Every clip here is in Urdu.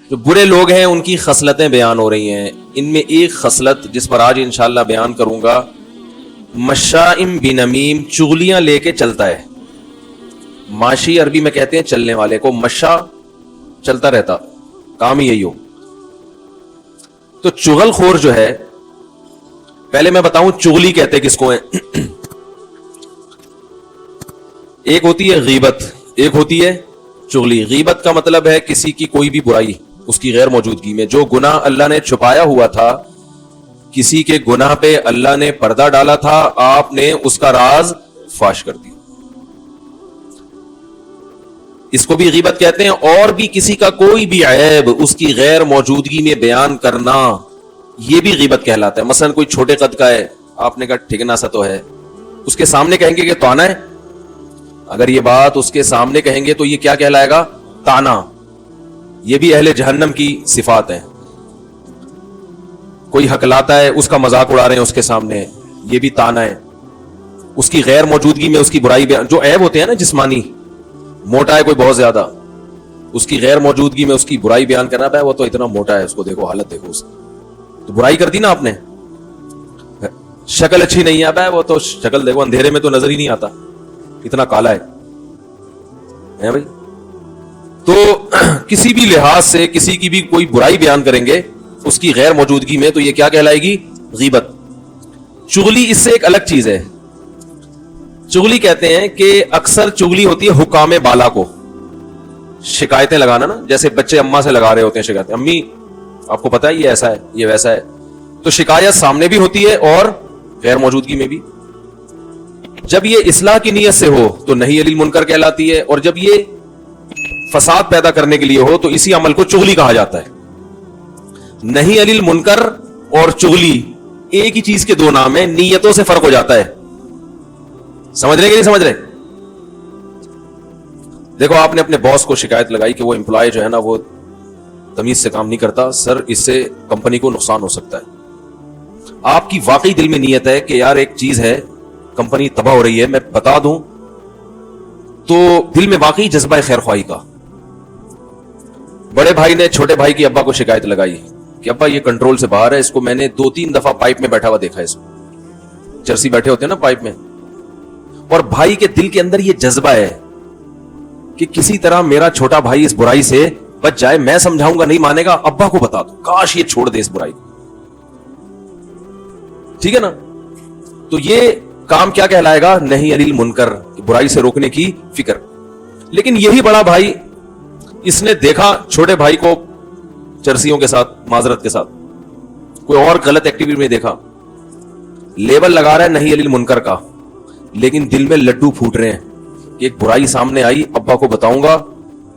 جو برے لوگ ہیں ان کی خصلتیں بیان ہو رہی ہیں. ان میں ایک خصلت جس پر آج انشاءاللہ بیان کروں گا, مشائم بنمیم, چغلیاں لے کے چلتا ہے. ماشی عربی میں کہتے ہیں چلنے والے کو, مشا چلتا رہتا, کام ہی یہی ہو. تو چغل خور جو ہے, پہلے میں بتاؤں چغلی کہتے کس کو ہیں. ایک ہوتی ہے غیبت, ایک ہوتی ہے چغلی. غیبت کا مطلب ہے کسی کی کوئی بھی برائی اس کی غیر موجودگی میں, جو گناہ اللہ نے چھپایا ہوا تھا, کسی کے گناہ پہ اللہ نے پردہ ڈالا تھا, آپ نے اس کا راز فاش کر دیا, اس کو بھی غیبت کہتے ہیں. اور بھی کسی کا کوئی بھی عیب اس کی غیر موجودگی میں بیان کرنا, یہ بھی غیبت کہلاتا ہے. مثلا کوئی چھوٹے قد کا ہے, آپ نے کہا ٹھگنا سا تو ہے, اس کے سامنے کہیں گے کہ تانا ہے. اگر یہ بات اس کے سامنے کہیں گے تو یہ کیا کہلائے گا؟ تانا. یہ بھی اہل جہنم کی صفات ہیں. کوئی ہکلاتا ہے, اس کا مذاق اڑا رہے ہیں اس کے سامنے, یہ بھی تانا ہے. اس کی غیر موجودگی میں اس کی برائی بیان, جو عیب ہوتے ہیں نا جسمانی, موٹا ہے کوئی بہت زیادہ, اس کی غیر موجودگی میں اس کی برائی بیان کرنا پہ, وہ تو اتنا موٹا ہے, اس کو دیکھو حالت دیکھو اس کی, تو برائی کر دی نا آپ نے. شکل اچھی نہیں ہے, وہ تو شکل دیکھو اندھیرے میں تو نظر ہی نہیں آتا, اتنا کالا ہے بھائی. تو کسی بھی لحاظ سے کسی کی بھی کوئی برائی بیان کریں گے اس کی غیر موجودگی میں, تو یہ کیا کہلائے گی؟ غیبت. چغلی اس سے ایک الگ چیز ہے. چغلی کہتے ہیں کہ اکثر چغلی ہوتی ہے حکام بالا کو شکایتیں لگانا نا, جیسے بچے اماں سے لگا رہے ہوتے ہیں شکایتیں, امی آپ کو پتا ہے یہ ایسا ہے, یہ ویسا ہے. تو شکایت سامنے بھی ہوتی ہے اور غیر موجودگی میں بھی. جب یہ اصلاح کی نیت سے ہو تو نہی علی المنکر کہلاتی ہے, اور جب یہ فساد پیدا کرنے کے لیے ہو تو اسی عمل کو چغلی کہا جاتا ہے. نہی علی المنکر اور چغلی ایک ہی چیز کے دو نام ہیں, نیتوں سے فرق ہو جاتا ہے. سمجھ رہے کہ نہیں سمجھ رہے؟ دیکھو آپ نے اپنے باس کو شکایت لگائی کہ وہ امپلائی جو ہے نا وہ تمیز سے کام نہیں کرتا, سر اس سے کمپنی کو نقصان ہو سکتا ہے. آپ کی واقعی دل میں نیت ہے کہ یار ایک چیز ہے, کمپنی تباہ ہو رہی ہے, میں بتا دوں, تو دل میں واقعی جذبہ خیر خواہی کا. بڑے بھائی نے چھوٹے بھائی کی ابا کو شکایت لگائی کہ ابا یہ کنٹرول سے باہر ہے, اس کو میں نے 2-3 دفعہ پائپ میں بیٹھا ہوا دیکھا ہے, اس کو چرسی بیٹھے ہوتے ہیں نا پائپ میں, اور بھائی کے دل کے اندر یہ جذبہ ہے کہ کسی طرح میرا چھوٹا بھائی اس برائی سے بچ جائے. میں سمجھاؤں گا نہیں مانے گا, ابا کو بتا دو, کاش یہ چھوڑ دے اس برائی کو. ٹھیک ہے نا؟ تو یہ کام کیا کہلائے گا؟ نہی علی المنکر, برائی سے روکنے کی فکر. لیکن یہی بڑا بھائی, اس نے دیکھا چھوٹے بھائی کو چرسیوں کے ساتھ, معذرت کے ساتھ, کوئی اور غلط ایکٹیویٹی میں دیکھا, لیبل لگا رہا ہے نہی علی المنکر کا, لیکن دل میں لڈو پھوٹ رہے ہیں کہ ایک برائی سامنے آئی, ابا کو بتاؤں گا,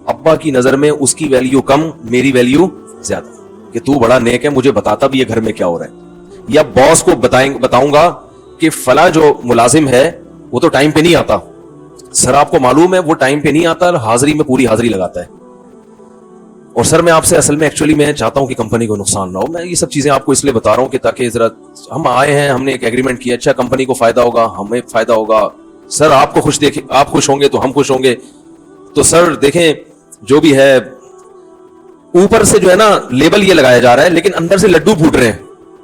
ابا کی نظر میں اس کی ویلیو کم, میری ویلیو زیادہ, کہ تو بڑا نیک ہے, مجھے بتاتا بھی یہ گھر میں کیا ہو رہا ہے. یا باس کو بتاؤں گا کہ فلاں جو ملازم ہے وہ تو ٹائم پہ نہیں آتا, سر آپ کو معلوم ہے وہ ٹائم پہ نہیں آتا, حاضری میں پوری حاضری لگاتا ہے, اور سر میں آپ سے اصل میں ایکچولی میں چاہتا ہوں کہ کمپنی کو نقصان نہ ہو. میں یہ سب چیزیں آپ کو اس لیے بتا رہا ہوں کہ تاکہ ذرا ہم آئے ہیں, ہم نے ایک ایگریمنٹ کیا, اچھا کمپنی کو فائدہ ہوگا, ہمیں فائدہ ہوگا, سر آپ کو خوش دیکھیں, آپ خوش ہوں گے تو ہم خوش ہوں گے. تو سر دیکھیں جو بھی ہے, اوپر سے جو ہے نا لیبل یہ لگایا جا رہا ہے, لیکن اندر سے لڈو پھوٹ رہے ہیں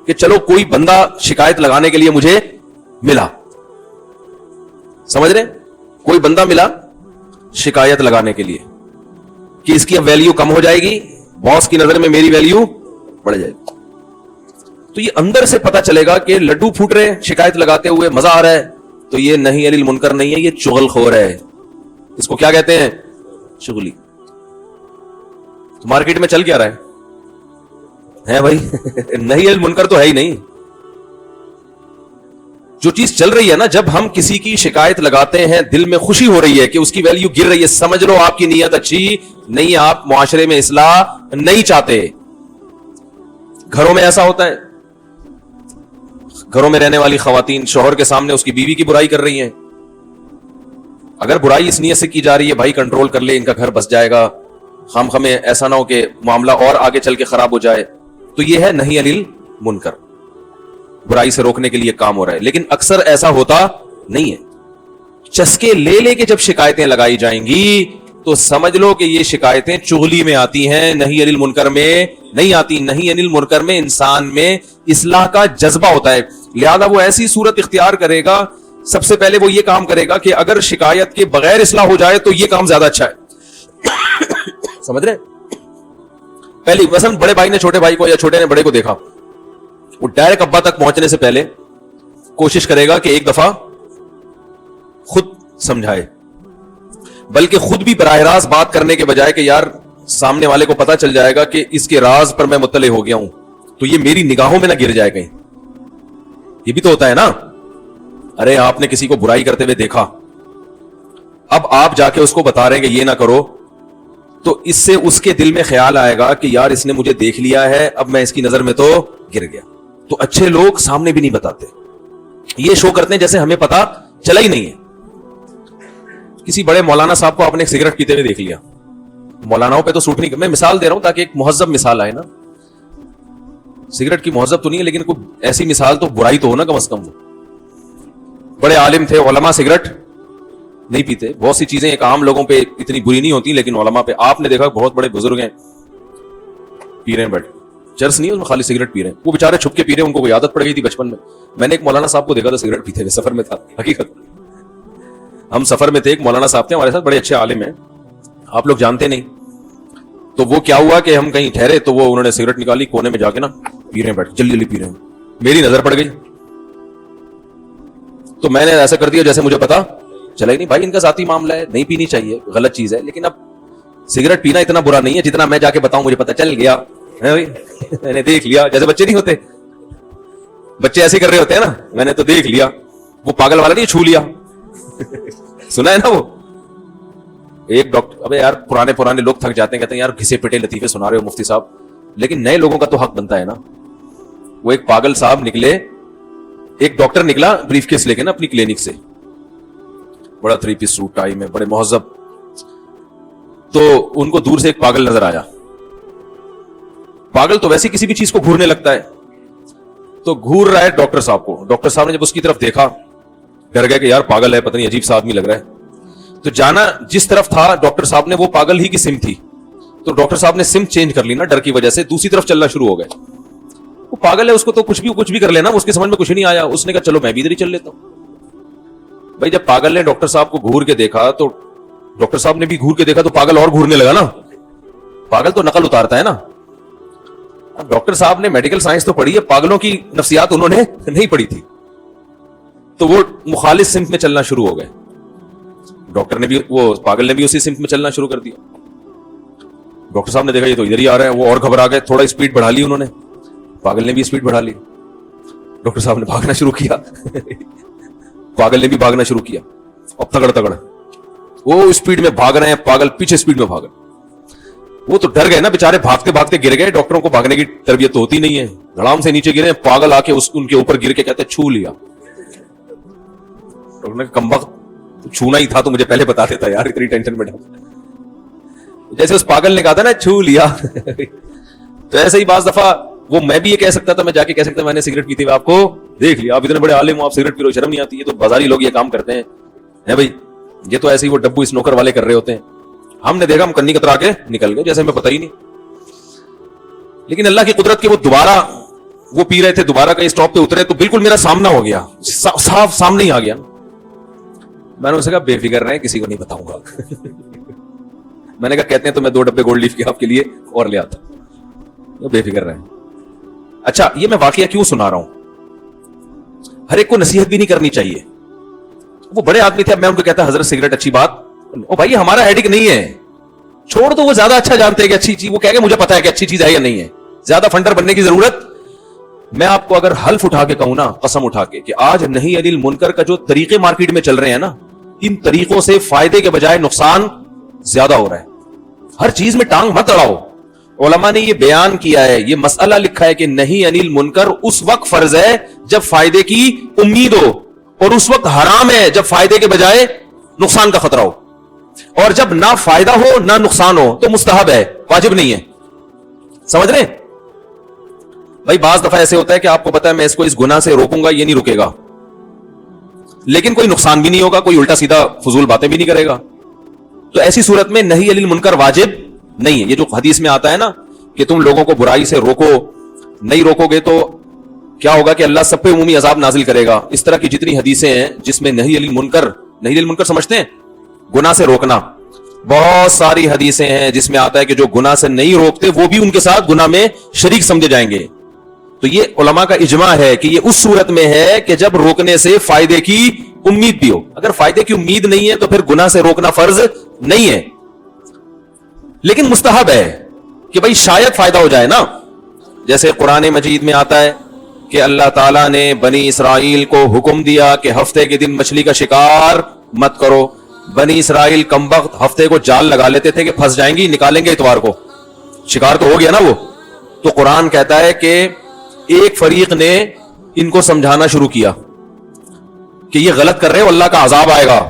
کہ چلو کوئی بندہ شکایت لگانے کے لیے مجھے ملا. سمجھ رہے؟ کوئی بندہ ملا شکایت لگانے کے لیے کہ اس کی اب ویلیو کم ہو جائے گی, باس کی نظر میں میری ویلیو بڑھ جائے گی. تو یہ اندر سے پتا چلے گا کہ لڈو پھوٹ رہے ہیں شکایت لگاتے ہوئے, مزہ آ رہا ہے, تو یہ نہی علی المنکر نہیں ہے, یہ چغل خور ہے. اس کو کیا کہتے ہیں؟ چغلی. تو مارکیٹ میں چل کیا رہا ہے بھائی؟ نہی علی المنکر تو ہے ہی نہیں. جو چیز چل رہی ہے نا, جب ہم کسی کی شکایت لگاتے ہیں, دل میں خوشی ہو رہی ہے کہ اس کی ویلیو گر رہی ہے, سمجھ لو آپ کی نیت اچھی نہیں, آپ معاشرے میں اصلاح نہیں چاہتے. گھروں میں ایسا ہوتا ہے, گھروں میں رہنے والی خواتین شوہر کے سامنے اس کی بیوی کی برائی کر رہی ہیں. اگر برائی اس نیت سے کی جا رہی ہے بھائی کنٹرول کر لے, ان کا گھر بس جائے گا, خام خمیں ایسا نہ ہو کہ معاملہ اور آگے چل کے خراب ہو جائے, تو یہ ہے نہی علی المنکر, برائی سے روکنے کے لیے کام ہو رہا ہے. لیکن اکثر ایسا ہوتا نہیں ہے. چسکے لے لے کے جب شکایتیں لگائی جائیں گی تو سمجھ لو کہ یہ شکایتیں چغلی میں آتی ہیں, نہی عن المنکر میں نہیں آتی. نہی عن المنکر میں انسان میں اصلاح کا جذبہ ہوتا ہے, لہذا وہ ایسی صورت اختیار کرے گا. سب سے پہلے وہ یہ کام کرے گا کہ اگر شکایت کے بغیر اصلاح ہو جائے تو یہ کام زیادہ اچھا ہے. سمجھ رہے؟ پہلی مثلا بڑے بھائی نے چھوٹے بھائی کو یا چھوٹے نے بڑے کو دیکھا, وہ ڈائریکٹ ابا تک پہنچنے سے پہلے کوشش کرے گا کہ ایک دفعہ خود سمجھائے, بلکہ خود بھی براہ راست بات کرنے کے بجائے کہ یار سامنے والے کو پتا چل جائے گا کہ اس کے راز پر میں مطلع ہو گیا ہوں, تو یہ میری نگاہوں میں نہ گر جائے کہیں. یہ بھی تو ہوتا ہے نا. ارے آپ نے کسی کو برائی کرتے ہوئے دیکھا, اب آپ جا کے اس کو بتا رہے ہیں کہ یہ نہ کرو, تو اس سے اس کے دل میں خیال آئے گا کہ یار اس نے مجھے دیکھ لیا ہے, اب میں اس کی نظر میں تو گر گیا. تو اچھے لوگ سامنے بھی نہیں بتاتے, یہ شو کرتے ہیں جیسے ہمیں پتا چلا ہی نہیں ہے. کسی بڑے مولانا صاحب کو آپ نے سگریٹ پیتے ہوئے دیکھ لیا, مولاناؤں پہ تو سوٹ نہیں, میں مثال دے رہا ہوں تاکہ ایک مہذب مثال آئے نا. سگریٹ کی مہذب تو نہیں ہے, لیکن کوئی ایسی مثال تو برائی تو ہو نا کم از کم. بڑے عالم تھے, علماء سگریٹ نہیں پیتے. بہت سی چیزیں ایک عام لوگوں پہ اتنی بری نہیں ہوتی, لیکن علماء پہ آپ نے دیکھا بہت بڑے بزرگ ہیں پی رہے ہیں بیٹھ, چرس نہیں ہے اس میں, خالی سگریٹ پی رہے ہیں. وہ بےچارے چھپ کے پی رہے ہیں, ان کو کوئی عادت پڑ گئی تھی بچپن میں. میں نے ایک مولانا صاحب کو دیکھا تھا سگریٹ پیتے ہوئے, سفر میں تھا. حقیقت ہم سفر میں تھے, ایک مولانا صاحب تھے ہمارے ساتھ, بڑے اچھے عالم ہیں, آپ لوگ جانتے نہیں. تو وہ کیا ہوا کہ ہم کہیں ٹھہرے تو وہ انہوں نے سگریٹ نکالی, کونے میں جا کے نا پی رہے ہیں بیٹھ, جلدی جلدی پی رہے ہیں. میری نظر پڑ گئی تو میں نے ایسا کر دیا جیسے مجھے پتا چلا ہی نہیں. بھائی ان کا ذاتی معاملہ ہے, نہیں پینی چاہیے, غلط چیز ہے, لیکن اب سگریٹ پینا اتنا برا نہیں ہے جتنا میں جا کے بتاؤں مجھے پتا چل گیا, میں نے دیکھ لیا. جیسے بچے نہیں ہوتے, بچے ایسے کر رہے ہوتے ہیں نا, میں نے تو دیکھ لیا. وہ پاگل والا نہیں, چھو لیا. سنا ہے نا وہ ایک ڈاکٹر, ابے یار پرانے لوگ تھک جاتے ہیں, کہتے ہیں یار گھسے پٹے لطیفے سنا رہے ہو مفتی صاحب, لیکن نئے لوگوں کا تو حق بنتا ہے نا. وہ ایک پاگل صاحب نکلے, ایک ڈاکٹر نکلا بریف کیس لے کے نا اپنی کلینک سے, بڑا 3 پیس سوٹ ٹائی میں, بڑے مہذب. تو ان کو دور سے ایک پاگل نظر آیا. پاگل تو ویسے کسی بھی چیز کو گھورنے لگتا ہے, تو گھور رہا ہے ڈاکٹر صاحب کو. ڈاکٹر صاحب نے جب اس کی طرف دیکھا, ڈر گئے کہ یار پاگل ہے, پتہ نہیں عجیب سا آدمی لگ رہا ہے. تو جانا جس طرف تھا ڈاکٹر صاحب نے, وہ پاگل ہی کی سمت تھی, تو ڈاکٹر صاحب نے سمت چینج کر لی نا ڈر کی وجہ سے, دوسری طرف چلنا شروع ہو گئے. وہ پاگل ہے, اس کو تو کچھ بھی کر لینا, اس کے سمجھ میں کچھ نہیں آیا. اس نے کہا چلو میں بھی ادھر ہی چل لیتا ہوں. بھائی جب پاگل نے ڈاکٹر صاحب کو گھور کے دیکھا, تو ڈاکٹر صاحب نے بھی گھور کے دیکھا, تو پاگل اور گھورنے لگا نا. پاگل تو نقل اتارتا ہے نا. ڈاکٹر صاحب نے میڈیکل سائنس تو پڑھی ہے, پاگلوں کی نفسیات انہوں نے نہیں پڑھی تھی, تو وہ مخالف سمت میں چلنا شروع ہو گئے. ڈاکٹر نے بھی, وہ پاگل نے بھی اسی سمت میں چلنا شروع کر دیا. ڈاکٹر صاحب نے دیکھا یہ تو ادھر ہی آ رہے ہیں, وہ اور گھبرا گئے, تھوڑا اسپیڈ بڑھا لی انہوں نے, پاگل نے بھی اسپیڈ بڑھا لی. ڈاکٹر صاحب نے بھاگنا شروع کیا, پاگل نے بھی بھاگنا شروع کیا. اب تگڑ وہ اسپیڈ میں بھاگ رہے ہیں, پاگل پیچھے اسپیڈ میں بھاگ رہے. وہ تو ڈر گئے نا بےچارے, بھاگتے بھاگتے گر گئے. ڈاکٹروں کو بھاگنے کی تربیت تو ہوتی نہیں ہے, دھڑام سے نیچے گرے, پاگل آ کے ان کے اوپر گر کے کہتے چھو لیا. ڈاکٹر نے کہا کمبخت, چھونا ہی تھا تو مجھے پہلے بتا دیتا یار, اتنی ٹینشن میں ڈال. جیسے اس پاگل نے کہا تھا نا چھو لیا, تو ایسے ہی بعض دفعہ وہ میں بھی یہ کہہ سکتا تھا, میں جا کے کہہ سکتا میں نے سگریٹ پیتے ہوئے آپ کو دیکھ لیا, آپ اتنے بڑے عالم ہو, آپ سگریٹ پی رہے ہو, شرم نہیں آتی؟ یہ تو بازاری لوگ یہ کام کرتے ہیں بھائی, یہ تو ایسے ہی وہ ڈبو اس نوکر والے کر رہے ہوتے ہیں. ہم نے دیکھا, ہم کنی کترا کے نکل گئے جیسے ہمیں پتہ ہی نہیں. لیکن اللہ کی قدرت کے وہ دوبارہ وہ پی رہے تھے, دوبارہ کہیں اسٹاپ پہ اترے تو بالکل میرا سامنا ہو گیا, صاف سامنے ہی آ گیا. میں نے اسے کہا بے فکر رہے, کسی کو نہیں بتاؤں گا. میں نے کہا کہتے ہیں تو میں 2 ڈبے گولڈ لیف کے آپ کے لیے اور لے آتا, بے فکر رہے. اچھا یہ میں واقعہ کیوں سنا رہا ہوں, ہر ایک کو نصیحت بھی نہیں کرنی چاہیے. وہ بڑے آدمی تھے, اب میں ان کو کہتا حضرت سگریٹ اچھی بات, او بھائی ہمارا ایڈک نہیں ہے, چھوڑ دو. وہ زیادہ اچھا جانتے ہیں کہ اچھی چیز, وہ کہہ کے مجھے پتا ہے کہ اچھی چیز ہے یا نہیں ہے, زیادہ فنڈر بننے کی ضرورت. میں آپ کو اگر حلف اٹھا کے کہوں نا, قسم اٹھا کے, کہ آج نہی عن المنکر کا جو طریقے مارکیٹ میں چل رہے ہیں نا, ان طریقوں سے فائدے کے بجائے نقصان زیادہ ہو رہا ہے. ہر چیز میں ٹانگ مت اڑاؤ. علماء نے یہ بیان کیا ہے, یہ مسئلہ لکھا ہے کہ نہی عن المنکر اس وقت فرض ہے جب فائدے کی امید ہو, اور اس وقت حرام ہے جب فائدے کے بجائے نقصان کا خطرہ ہو, اور جب نہ فائدہ ہو نہ نقصان ہو تو مستحب ہے, واجب نہیں ہے. سمجھ رہے بھائی؟ بعض دفعہ ایسے ہوتا ہے کہ آپ کو پتا ہے میں اس کو اس گناہ سے روکوں گا, یہ نہیں رکے گا, لیکن کوئی نقصان بھی نہیں ہوگا, کوئی الٹا سیدھا فضول باتیں بھی نہیں کرے گا. تو ایسی صورت میں نہی علی المنکر واجب نہیں ہے. یہ جو حدیث میں آتا ہے نا کہ تم لوگوں کو برائی سے روکو, نہیں روکو گے تو کیا ہوگا کہ اللہ سب پہ عمومی عذاب نازل کرے گا, اس طرح کی جتنی حدیثیں ہیں جس میں نہی علی المنکر سمجھتے ہیں گناہ سے روکنا, بہت ساری حدیثیں ہیں جس میں آتا ہے کہ جو گناہ سے نہیں روکتے وہ بھی ان کے ساتھ گناہ میں شریک سمجھے جائیں گے. تو یہ علماء کا اجماع ہے کہ یہ اس صورت میں ہے کہ جب روکنے سے فائدے کی امید بھی ہو. اگر فائدے کی امید نہیں ہے تو پھر گناہ سے روکنا فرض نہیں ہے, لیکن مستحب ہے کہ بھائی شاید فائدہ ہو جائے نا. جیسے قرآن مجید میں آتا ہے کہ اللہ تعالیٰ نے بنی اسرائیل کو حکم دیا کہ ہفتے کے دن مچھلی کا شکار مت کرو. بنی اسرائیل کمبخت ہفتے کو جال لگا لیتے تھے کہ پھنس جائیں گی, نکالیں گے اتوار کو, شکار تو ہو گیا نا وہ. تو قرآن کہتا ہے کہ ایک فریق نے ان کو سمجھانا شروع کیا کہ یہ غلط کر رہے ہو, اللہ کا عذاب آئے گا.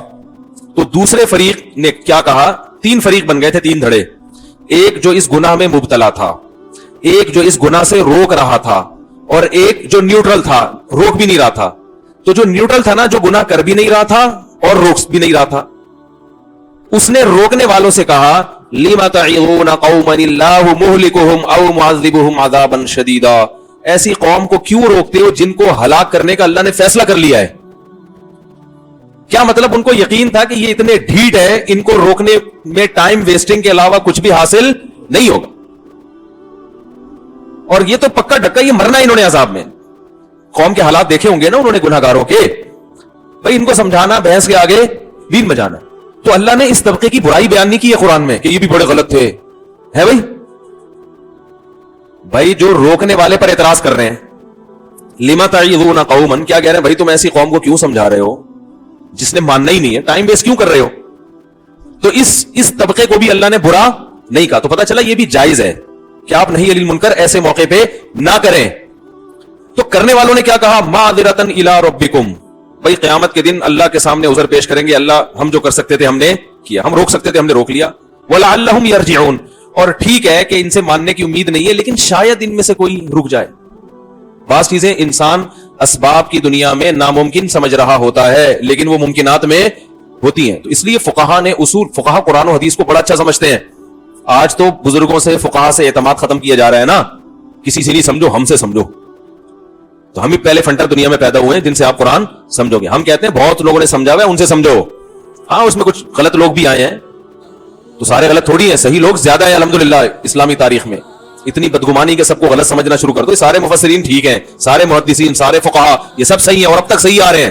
تو دوسرے فریق نے کیا کہا, 3 فریق بن گئے تھے, 3 دھڑے. ایک جو اس گناہ میں مبتلا تھا, ایک جو اس گناہ سے روک رہا تھا, اور ایک جو نیوٹرل تھا, روک بھی نہیں رہا تھا. تو جو نیوٹرل تھا نا, جو گناہ کر بھی نہیں رہا تھا اور روک بھی نہیں رہا تھا, اس نے روکنے والوں سے کہا لِمَ تَعِظُونَ قَوْمًا اللَّهُ مُهْلِكُهُمْ أَوْ مُعَذِّبُهُمْ عَذَابًا شَدِيدًا. ایسی قوم کو کیوں روکتے ہو جن کو ہلاک کرنے کا اللہ نے فیصلہ کر لیا ہے. کیا مطلب ان کو یقین تھا کہ یہ اتنے ڈھیٹ ہے, ان کو روکنے میں ٹائم ویسٹنگ کے علاوہ کچھ بھی حاصل نہیں ہوگا, اور یہ تو پکا ڈکا یہ مرنا انہوں نے عذاب میں. قوم کے حالات دیکھے ہوں گے نا انہوں نے گناہگاروں کے, بھائی ان کو سمجھانا, بحث کے آگے دین بجانا. تو اللہ نے اس طبقے کی برائی بیان نہیں کی ہے قرآن میں کہ یہ بھی بڑے غلط تھے, ہے بھائی جو روکنے والے پر اعتراض کر رہے ہیں, لِمَ تَعِظُونَ قَوْمًا, کیا کہہ رہے ہیں بھائی تم ایسی قوم کو کیوں سمجھا رہے ہو جس نے ماننا ہی نہیں ہے, ٹائم ویسٹ کیوں کر رہے ہو. تو اس طبقے کو بھی اللہ نے برا نہیں کہا. تو پتہ چلا یہ بھی جائز ہے کہ آپ نہی علی المنکر ایسے موقع پہ نہ کریں. تو کرنے والوں نے کیا کہا, مَعْذِرَةً إِلَىٰ رَبِّكُمْ, بھائی قیامت کے دن اللہ کے سامنے عذر پیش کریں گے, اللہ ہم جو کر سکتے تھے ہم نے کیا, ہم روک سکتے تھے ہم نے روک لیا. وَلَعَلَّهُمْ يَرْجِعُونَ, اور ٹھیک ہے کہ ان سے ماننے کی امید نہیں ہے, لیکن شاید ان میں سے کوئی رک جائے. بعض چیزیں انسان اسباب کی دنیا میں ناممکن سمجھ رہا ہوتا ہے لیکن وہ ممکنات میں ہوتی ہیں. تو اس لیے فقہا نے فقہا قرآن و حدیث کو بڑا اچھا سمجھتے ہیں. آج تو بزرگوں سے, فقہا سے اعتماد ختم کیا جا رہا ہے نا, کسی سے نہیں سمجھو, ہم سے سمجھو. تو ہم ہی پہلے فنٹر دنیا میں پیدا ہوئے ہیں جن سے آپ قرآن سمجھو گے. ہم کہتے ہیں بہت لوگوں نے سمجھا ہوا ہے, ان سے سمجھو. ہاں اس میں کچھ غلط لوگ بھی آئے ہیں, تو سارے غلط تھوڑی ہیں, صحیح لوگ زیادہ ہیں الحمدللہ اسلامی تاریخ میں. اتنی بدگمانی کہ سب کو غلط سمجھنا شروع کر دو. سارے مفسرین ٹھیک ہیں, سارے محدثین, سارے فقہا, یہ سب صحیح ہیں اور اب تک صحیح آ رہے ہیں.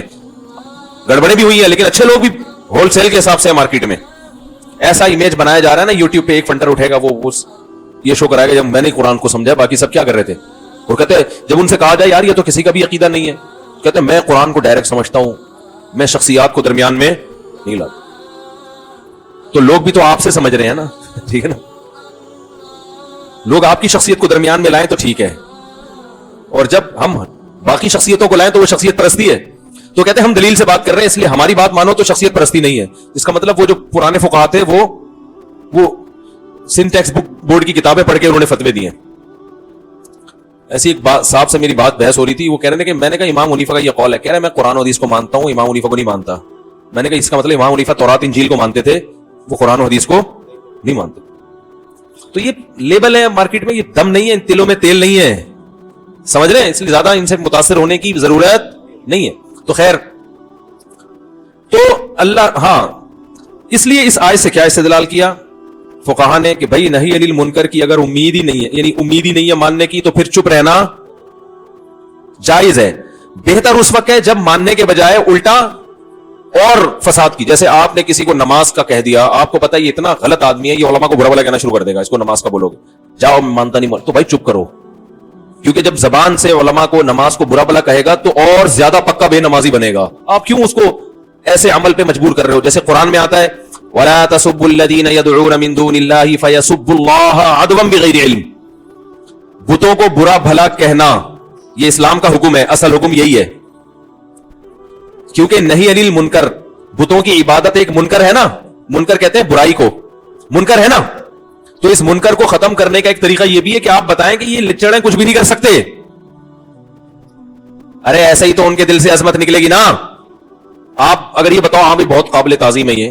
گڑبڑیں بھی ہوئی ہیں لیکن اچھے لوگ بھی ہول سیل کے حساب سے مارکیٹ میں. ایسا امیج بنایا جا رہا ہے نا, یوٹیوب پہ ایک فنٹر اٹھے گا, وہ یہ شو کرائے گا جب میں نے قرآن کو سمجھا, باقی سب کیا کر رہے تھے. اور کہتے ہیں جب ان سے کہا جائے یار یہ تو کسی کا بھی عقیدہ نہیں ہے, کہتے ہیں میں قرآن کو ڈائریکٹ سمجھتا ہوں, میں شخصیات کو درمیان میں نہیں لاتا. تو لوگ بھی تو آپ سے سمجھ رہے ہیں نا, ٹھیک ہے نا, لوگ آپ کی شخصیت کو درمیان میں لائیں تو ٹھیک ہے, اور جب ہم باقی شخصیتوں کو لائیں تو وہ شخصیت پرستی ہے. تو کہتے ہیں ہم دلیل سے بات کر رہے ہیں اس لیے ہماری بات مانو تو شخصیت پرستی نہیں ہے. اس کا مطلب وہ جو پرانے فقہا تھے وہ سنٹیکس بورڈ کی کتابیں پڑھ کے انہوں نے فتوے دیے. ایسی ایک صاحب سے میری بات بحث ہو رہی تھی, وہ کہہ رہے تھے کہ میں نے کہا امام حنیفہ کا یہ قول ہے, کہہ رہے میں قرآن و حدیث کو مانتا ہوں, امام حنیفہ کو نہیں مانتا. میں نے کہا اس کا مطلب امام حنیفہ تورات انجیل کو مانتے تھے, وہ قرآن و حدیث کو نہیں مانتے. تو یہ لیبل ہے مارکیٹ میں, یہ دم نہیں ہے, ان تلوں میں تیل نہیں ہے, سمجھ رہے ہیں, اس لیے زیادہ ان سے متاثر ہونے کی ضرورت نہیں ہے. تو خیر, تو اللہ, ہاں اس لیے اس آیت سے کیا استدلال کیا فقہا نے کہ بھائی نہی علی المنکر کی اگر امید ہی نہیں ہے, یعنی امید ہی نہیں ہے ماننے کی, تو پھر چپ رہنا جائز ہے. بہتر اس وقت ہے جب ماننے کے بجائے الٹا اور فساد کی. جیسے آپ نے کسی کو نماز کا کہہ دیا, آپ کو پتا ہے یہ اتنا غلط آدمی ہے, یہ علماء کو برا بھلا کہنا شروع کر دے گا, اس کو نماز کا بولو گے, جاؤ مانتا نہیں, تو بھائی چپ کرو. کیونکہ جب زبان سے علماء کو نماز کو برا بھلا کہے گا تو اور زیادہ پکا بے نمازی بنے گا. آپ کیوں اس کو ایسے عمل پہ مجبور کر رہے ہو؟ جیسے قرآن میں آتا ہے وَلَا تَسُبُّوا الَّذِينَ يَدْعُونَ مِن دُونِ اللَّهِ فَيَسُبُّوا اللَّهَ عَدْوًا بِغَيْرِ عِلْمٍ. بتوں کو برا بھلا کہنا یہ اسلام کا حکم ہے, اصل حکم یہی ہے. کیونکہ نہی علی المنکر, بتوں کی عبادت ایک منکر ہے نا, منکر کہتے ہیں برائی کو, منکر ہے نا. تو اس منکر کو ختم کرنے کا ایک طریقہ یہ بھی ہے کہ آپ بتائیں کہ یہ لچڑیں کچھ بھی نہیں کر سکتے. ارے ایسا ہی تو ان کے دل سے عظمت نکلے گی نا. آپ اگر یہ بتاؤ ہاں بھی بہت قابل تعظیم ہے یہ,